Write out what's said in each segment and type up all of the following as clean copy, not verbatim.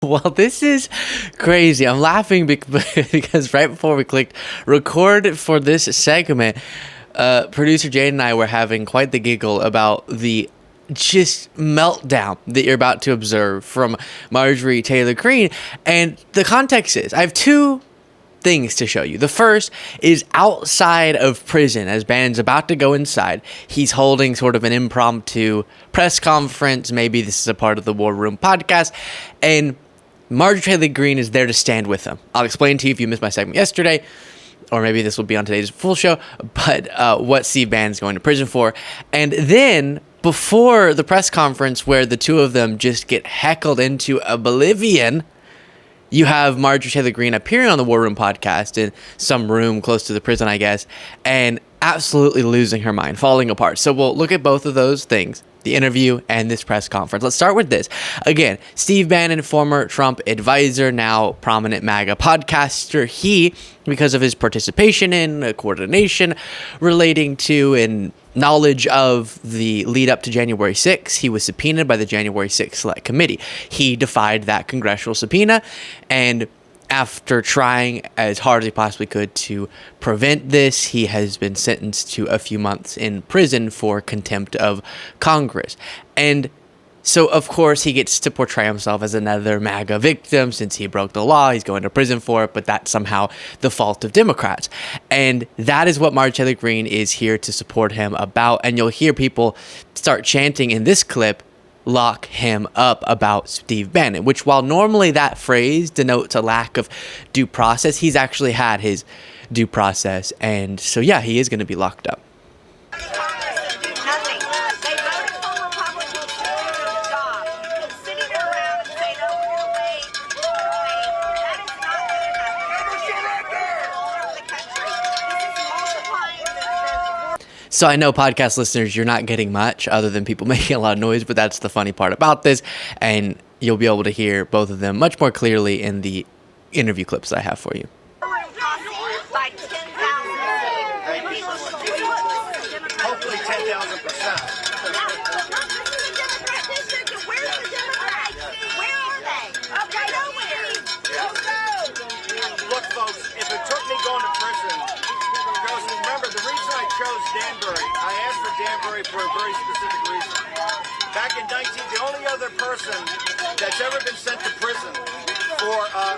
Well, this is crazy. I'm laughing because right before we clicked record for this segment, producer Jade and I were having quite the giggle about the just meltdown that you're about to observe from Marjorie Taylor Greene. And the context is, I have two things to show you. The first is outside of prison as Bannon's about to go inside. He's holding sort of an impromptu press conference. Maybe this is a part of the War Room podcast. And Marjorie Taylor Greene is there to stand with him. I'll explain to you if you missed my segment yesterday, or maybe this will be on today's full show, but what Steve Bannon's going to prison for. And then before the press conference where the two of them just get heckled into oblivion, you have Marjorie Taylor Greene appearing on the War Room podcast in some room close to the prison, I guess, and absolutely losing her mind, falling apart. So we'll look at both of those things, the interview and this press conference. Let's start with this. Again, Steve Bannon, former Trump advisor, now prominent MAGA podcaster. He, because of his participation in coordination relating to and knowledge of the lead up to January 6th, he was subpoenaed by the January 6th Select Committee. He defied that congressional subpoena, and after trying as hard as he possibly could to prevent this, he has been sentenced to a few months in prison for contempt of Congress. And so, of course, he gets to portray himself as another MAGA victim since he broke the law. He's going to prison for it, but that's somehow the fault of Democrats. And that is what Marjorie Taylor Greene is here to support him about. And you'll hear people start chanting in this clip, "Lock him up," about Steve Bannon, which while normally that phrase denotes a lack of due process, he's actually had his due process. And so, yeah, he is going to be locked up. So I know podcast listeners, you're not getting much other than people making a lot of noise, but that's the funny part about this. And you'll be able to hear both of them much more clearly in the interview clips I have for you. Hopefully 10,000%. Look, folks, if it took me going to prison, because remember, the reason I chose Danbury, I asked for Danbury for a very specific reason. Back in the only other person that's ever been sent to prison for a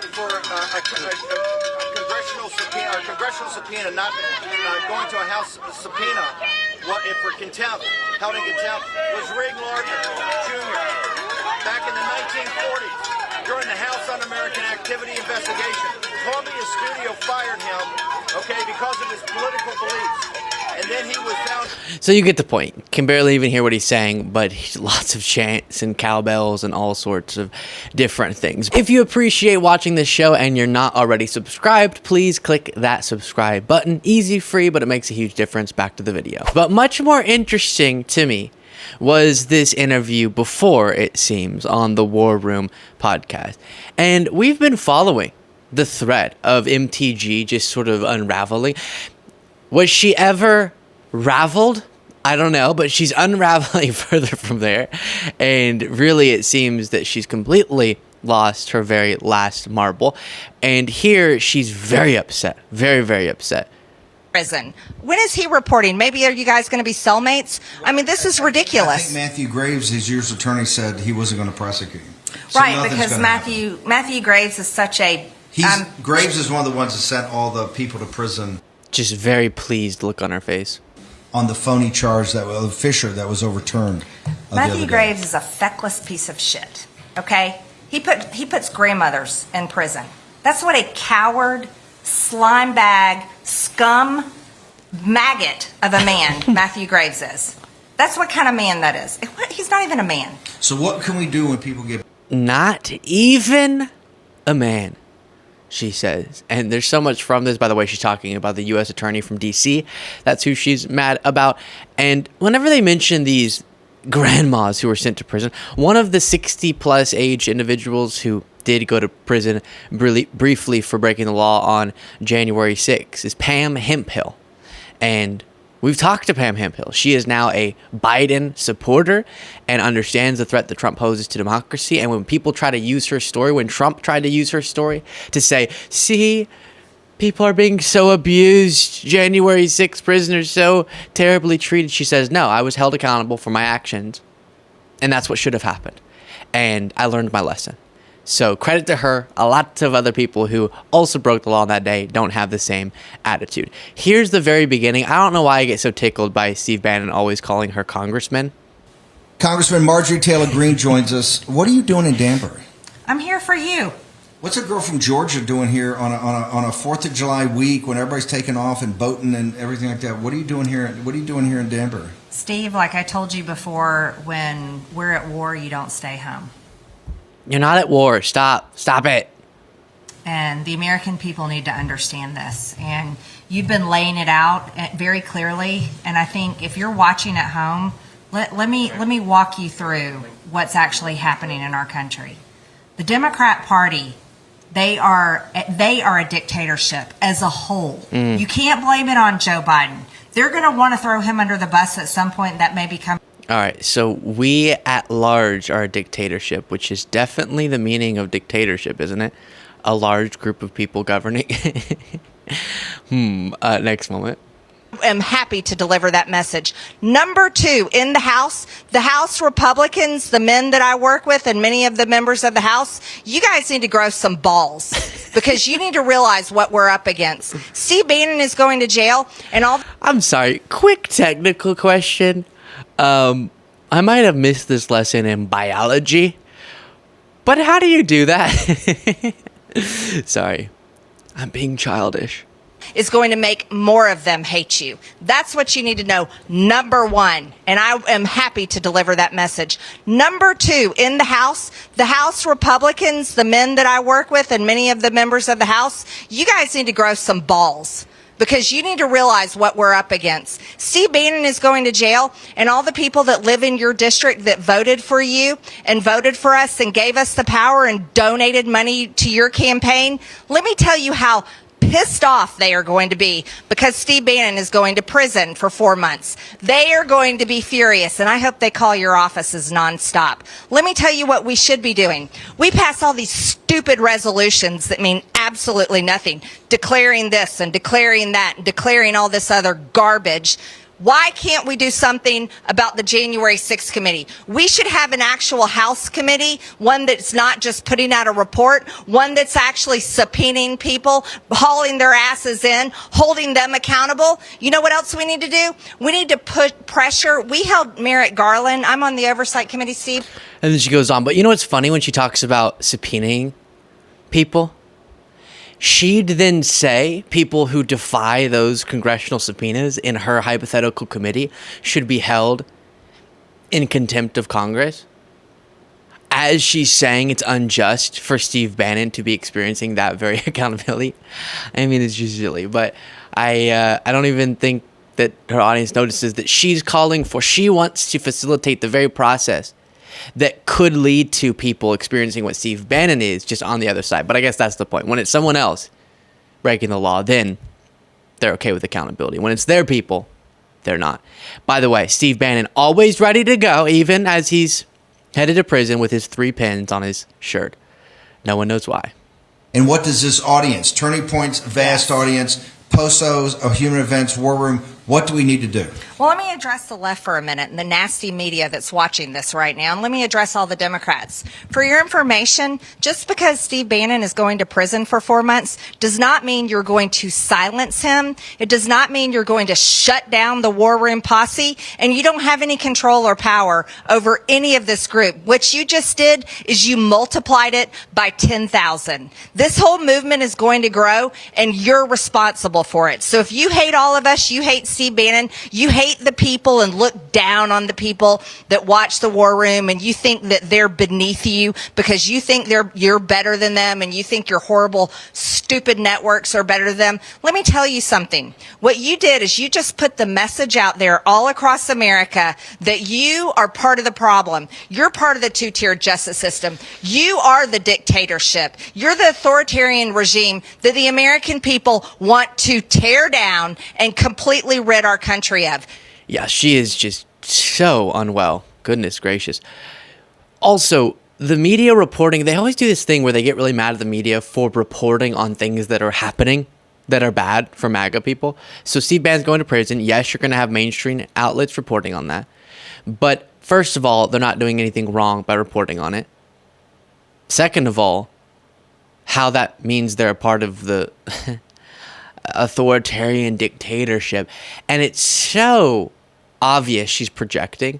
congressional subpoena, not going to a House subpoena, for contempt, held in contempt, was Rig Lardner Jr. Back in the 1940s, during the House Un-American Activity investigation. Columbia Studio fired him, because of his political beliefs. And then he was found. So you get the point. Can barely even hear what he's saying, but lots of chants and cowbells and all sorts of different things. If you appreciate watching this show and you're not already subscribed, please click that subscribe button. Easy, free, but it makes a huge difference. Back to the video. But much more interesting to me was this interview before, it seems, on the War Room podcast. And we've been following the thread of MTG just sort of unraveling. Was she ever raveled? I don't know, but she's unraveling further from there. And really, it seems that she's completely lost her very last marble. And here, she's very upset. Very, very upset. Prison. When is he reporting? Maybe are you guys going to be cellmates? I mean, this is ridiculous. I think Matthew Graves, his year's attorney, said he wasn't going to prosecute him. So right, because Matthew Graves is such a... Graves is one of the ones that sent all the people to prison. Just very pleased look on her face. On the phony charge of Fisher that was overturned. Matthew Graves is a feckless piece of shit, okay? He puts grandmothers in prison. That's what a coward, slime bag, scum, maggot of a man Matthew Graves is. That's what kind of man that is. He's not even a man. So what can we do when people get... Not even a man, she says. And there's so much from this. By the way, she's talking about the U.S. attorney from D.C. That's who she's mad about. And whenever they mention these grandmas who were sent to prison, one of the 60-plus age individuals who did go to prison briefly for breaking the law on January 6th is Pam Hemphill. And We've talked to Pam Hempill. She is now a Biden supporter and understands the threat that Trump poses to democracy. And when people try to use her story, when Trump tried to use her story to say, see, people are being so abused, January 6th prisoners so terribly treated, she says, no, I was held accountable for my actions. And that's what should have happened. And I learned my lesson. So credit to her. A lot of other people who also broke the law that day don't have the same attitude. Here's the very beginning. I don't know why I get so tickled by Steve Bannon always calling her congressman. Congressman Marjorie Taylor Greene joins us. What are you doing in Danbury? I'm here for you. What's a girl from Georgia doing here on a 4th of July week when everybody's taking off and boating and everything like that? What are you doing here? What are you doing here in Danbury? Steve, like I told you before, when we're at war, you don't stay home. You're not at war. Stop it. And the American people need to understand this. And you've been laying it out very clearly. And I think if you're watching at home, let me walk you through what's actually happening in our country. The Democrat Party, they are a dictatorship as a whole. You can't blame it on Joe Biden. They're going to want to throw him under the bus at some point. That may become. All right, so we at large are a dictatorship, which is definitely the meaning of dictatorship, isn't it? A large group of people governing. Next moment. Am happy to deliver that message. Number 2, in the House Republicans, the men that I work with and many of the members of the House, you guys need to grow some balls because you need to realize what we're up against. Steve Bannon is going to jail and all. I'm sorry, quick technical question. I might have missed this lesson in biology, but how do you do that? Sorry, I'm being childish. Is going to make more of them hate you. That's what you need to know. Number 1, and I am happy to deliver that message. Number 2, in the House Republicans, the men that I work with and many of the members of the House, you guys need to grow some balls. Because you need to realize what we're up against. Steve Bannon is going to jail, and all the people that live in your district that voted for you and voted for us and gave us the power and donated money to your campaign, let me tell you how pissed off they are going to be because Steve Bannon is going to prison for 4 months. They are going to be furious, and I hope they call your offices nonstop. Let me tell you what we should be doing. We pass all these stupid resolutions that mean absolutely nothing, declaring this and declaring that and declaring all this other garbage. Why can't we do something about the January 6th committee? We should have an actual House committee, one that's not just putting out a report, one that's actually subpoenaing people, hauling their asses in, holding them accountable. You know what else we need to do? We need to put pressure. We held Merrick Garland. I'm on the Oversight Committee, Steve. And then she goes on. But you know what's funny when she talks about subpoenaing people? She'd then say people who defy those congressional subpoenas in her hypothetical committee should be held in contempt of Congress. As she's saying it's unjust for Steve Bannon to be experiencing that very accountability. I mean, it's just silly. But I don't even think that her audience notices that she wants to facilitate the very process that could lead to people experiencing what Steve Bannon is just on the other side. But I guess that's the point. When it's someone else breaking the law, then they're okay with accountability. When it's their people, they're not. By the way, Steve Bannon always ready to go, even as he's headed to prison with his 3 pins on his shirt. No one knows why. And what does this audience, Turning Point's vast audience, Posos of Human Events War Room, what do we need to do? Well, let me address the left for a minute and the nasty media that's watching this right now. And let me address all the Democrats. For your information, just because Steve Bannon is going to prison for 4 months does not mean you're going to silence him. It does not mean you're going to shut down the War Room posse. And you don't have any control or power over any of this group. What you just did is you multiplied it by 10,000. This whole movement is going to grow, and you're responsible for it. So if you hate all of us, you hate Steve Bannon, you hate the people and look down on the people that watch the War Room, and you think that they're beneath you because you think you're better than them, and you think you're horrible, stupid networks are better than them. Let me tell you something. What you did is you just put the message out there all across America that you are part of the problem. You're part of the two-tiered justice system. You are the dictatorship. You're the authoritarian regime that the American people want to tear down and completely rid our country of. Yeah, she is just so unwell. Goodness gracious. Also, the media reporting, they always do this thing where they get really mad at the media for reporting on things that are happening that are bad for MAGA people. So Steve Bannon's going to prison. Yes, you're going to have mainstream outlets reporting on that. But first of all, they're not doing anything wrong by reporting on it. Second of all, how that means they're a part of the authoritarian dictatorship. And it's so obvious she's projecting.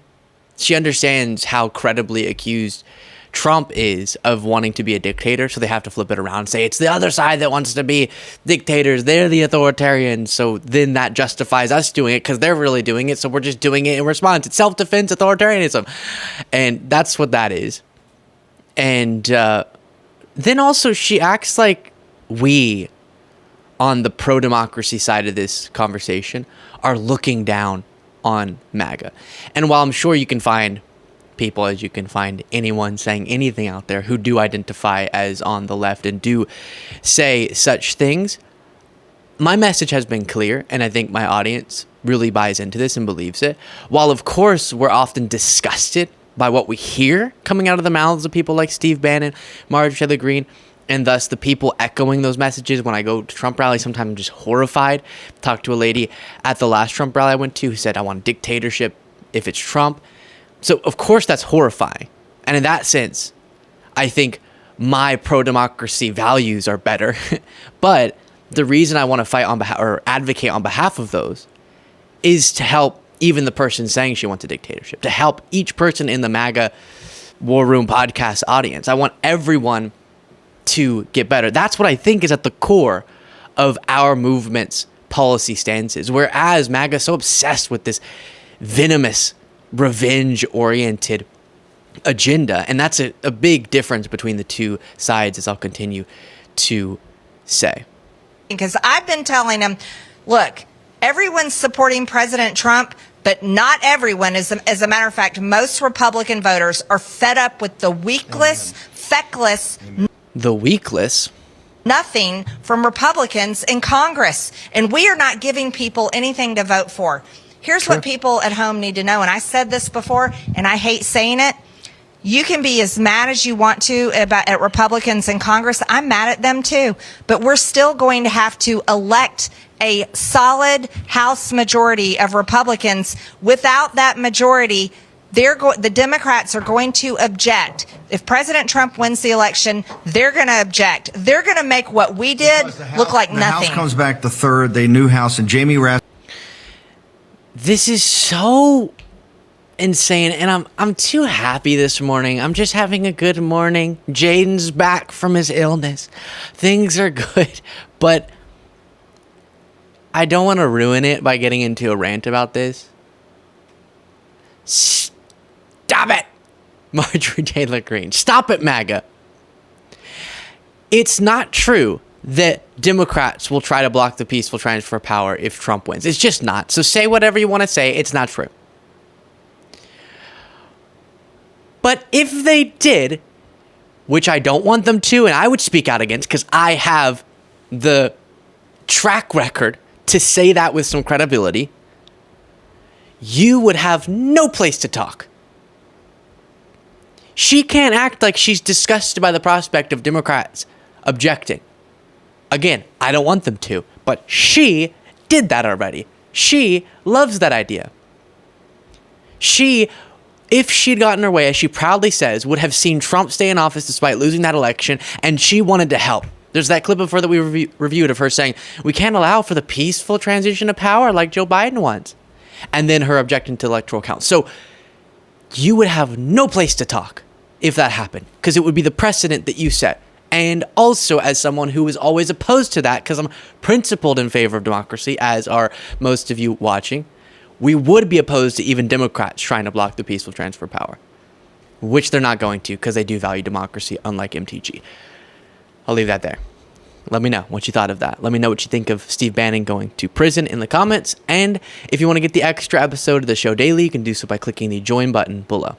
She understands how credibly accused Trump is of wanting to be a dictator, so they have to flip it around and say it's the other side that wants to be dictators. They're the authoritarians, so then that justifies us doing it because they're really doing it, so we're just doing it in response. It's self-defense authoritarianism, and that's what that is. And then also she acts like we, on the pro-democracy side of this conversation, are looking down on MAGA. And while I'm sure you can find people, as you can find anyone saying anything out there who do identify as on the left and do say such things, my message has been clear, and I think my audience really buys into this and believes it. While, of course, we're often disgusted by what we hear coming out of the mouths of people like Steve Bannon, Marjorie, Greene, and thus the people echoing those messages. When I go to Trump rallies, sometimes I'm just horrified. Talked to a lady at the last Trump rally I went to who said, I want dictatorship if it's Trump. So, of course, that's horrifying. And in that sense, I think my pro-democracy values are better. But the reason I want to fight on behalf or advocate on behalf of those is to help even the person saying she wants a dictatorship, to help each person in the MAGA War Room podcast audience. I want everyone to get better. That's what I think is at the core of our movement's policy stances. Whereas MAGA is so obsessed with this venomous, revenge-oriented agenda. And that's a big difference between the two sides, as I'll continue to say. Because I've been telling them, look, everyone's supporting President Trump, but not everyone. As a matter of fact, most Republican voters are fed up with the weakless, feckless, The weakless. nothing from Republicans in Congress. And we are not giving people anything to vote for. Here's what people at home need to know. And I said this before, and I hate saying it. You can be as mad as you want to at Republicans in Congress. I'm mad at them too. But we're still going to have to elect a solid House majority of Republicans. Without that majority, the Democrats are going to object. If President Trump wins the election, they're going to object. They're going to make what we did look like nothing. The House comes back the third. They new House, and Jamie Raskin. This is so insane, and I'm too happy this morning. I'm just having a good morning. Jaden's back from his illness. Things are good, but I don't want to ruin it by getting into a rant about this. Stop it, Marjorie Taylor Greene. Stop it, MAGA. It's not true that Democrats will try to block the peaceful transfer of power if Trump wins. It's just not. So say whatever you want to say. It's not true. But if they did, which I don't want them to, and I would speak out against because I have the track record to say that with some credibility, you would have no place to talk. She can't act like she's disgusted by the prospect of Democrats objecting. Again, I don't want them to, but she did that already. She loves that idea. She, if she'd gotten her way, as she proudly says, would have seen Trump stay in office despite losing that election, and she wanted to help. There's that clip of her that we reviewed of her saying, we can't allow for the peaceful transition of power like Joe Biden wants. And then her objecting to electoral counts. So you would have no place to talk if that happened, because it would be the precedent that you set. And also, as someone who is always opposed to that, because I'm principled in favor of democracy, as are most of you watching, we would be opposed to even Democrats trying to block the peaceful transfer of power, which they're not going to, because they do value democracy, unlike MTG. I'll leave that there. Let me know what you thought of that. Let me know what you think of Steve Bannon going to prison in the comments. And if you want to get the extra episode of the show daily, you can do so by clicking the join button below.